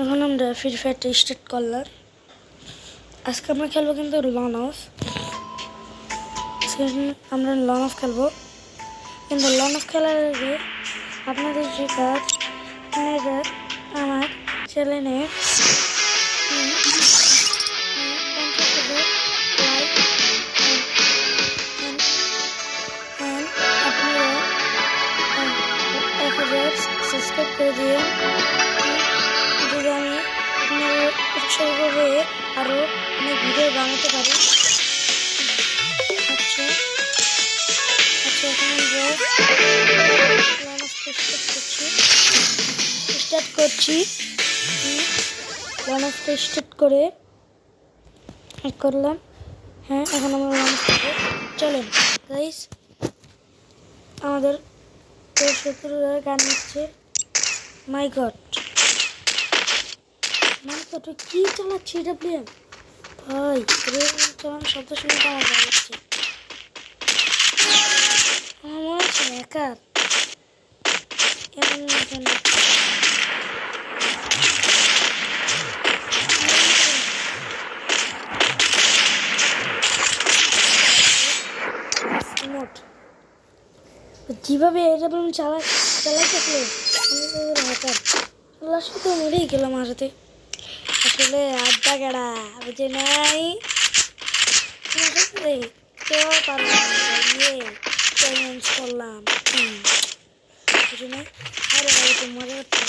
এখন আমরা free ফায়ারটা start করলাম। আজকে আমরা খেলবো কিন্তু লন অফ। আমরা লন অফ খেলবো, কিন্তু লন অফ খেলার আগে আপনাদের যে কাজ, আপনারা আমার চ্যানেলে আপনারা 1000 সাবস্ক্রাইব করে দিয়ে যদি আমি আপনাদের উৎসাহ হয়ে আরও অনেক ভিডিও বানাতে পারি। আচ্ছা এখন আমরা স্টার্ট করছি। লন অফটা স্টার্ট করলাম। হ্যাঁ, এখন আমরা লন অফ করবো। চলেন গাইস, আমাদের শত্রুরা গান নিচ্ছে। মাই গড কি চালাচ্ছি ডাব্লিউএম ভাই, চালানোর শব্দ শুনে তো আমার ভালো লাগছে। আমার মনে হচ্ছে হ্যাকার এমন যেভাবে এটা চালাইতেছিল হ্যাকার, লাস্টে তো মরেই গেলাম হারাতে। আসলে আড্ডা গাড়া বুঝে নাই, কেউ পারলাম চ্যালেঞ্জ করলাম বুঝে নাই। আরে ভাই তো মজা হচ্ছে।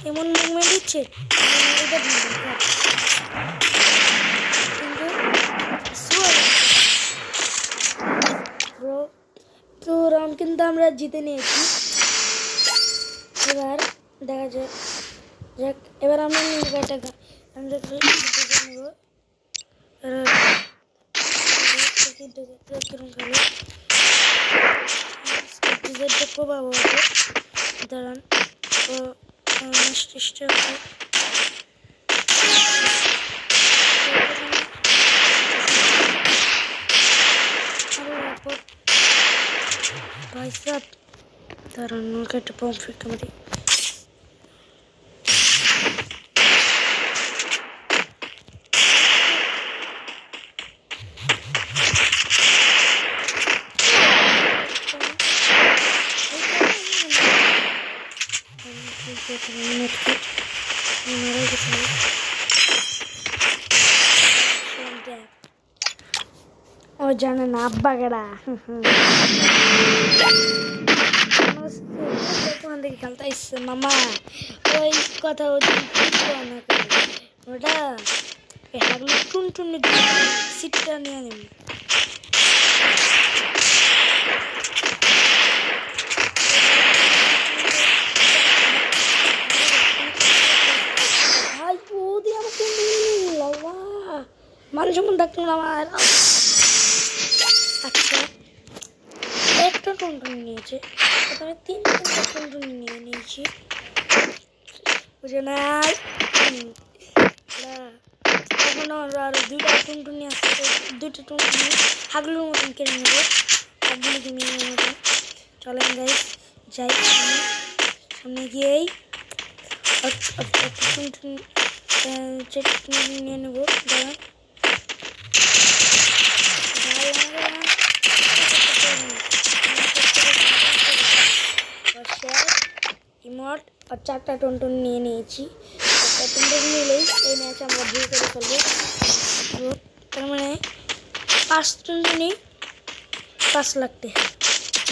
এমন মুভমেন্ট দিচ্ছে তো রাউন্ড কিন্তু আমরা জিতে নিয়েছি। এবার দেখা যাক এবার আমরা নেব। দাঁড়ান ভাই সাব, দাঁড়ান ওকে একটা পম্প ফিরতে পারি। ও জানে না আব্বা গেড়া ওখান থেকে খেলতে আসছে মামা। ওই কথা ওটা টুনটুনি সিটটা নিয়ে নেব। মানুষ যেমন ডাক্তার আমার। আচ্ছা একটা টুনটুনি নিয়েছে, আমি 3-4টা টুনটুনি নিয়ে নিয়েছি বুঝে নাই। এখনো আরো 2টা টুনটুনি আছে, 2টা টুনটুনি হাগলুর মতন কেড়ে নেবো, হাগলুকে মেয়ের মতন। চলেন গাইস যাই সামনে গিয়েই টুনটুনি নিয়ে নেবো। দাঁড়ান ইমোট আর 4টা টুনটুনি নিয়ে নিয়েছি। 4টা টুনটুনি নিলেই এই ম্যাচ আমরা ড্র করে ফেলবো। তার মানে 5 টুনটুনি 5 লাখ টাকা,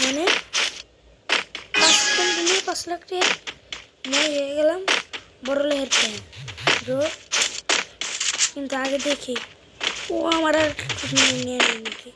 মানে 5 টুনটুনি 5 লাখ টাকা। মই হয়ে গেলাম বড় লেহের প্যান ড্র। কিন্তু আগে দেখি ও আমার আর টুনটুনি নিয়ে নেই নাকি।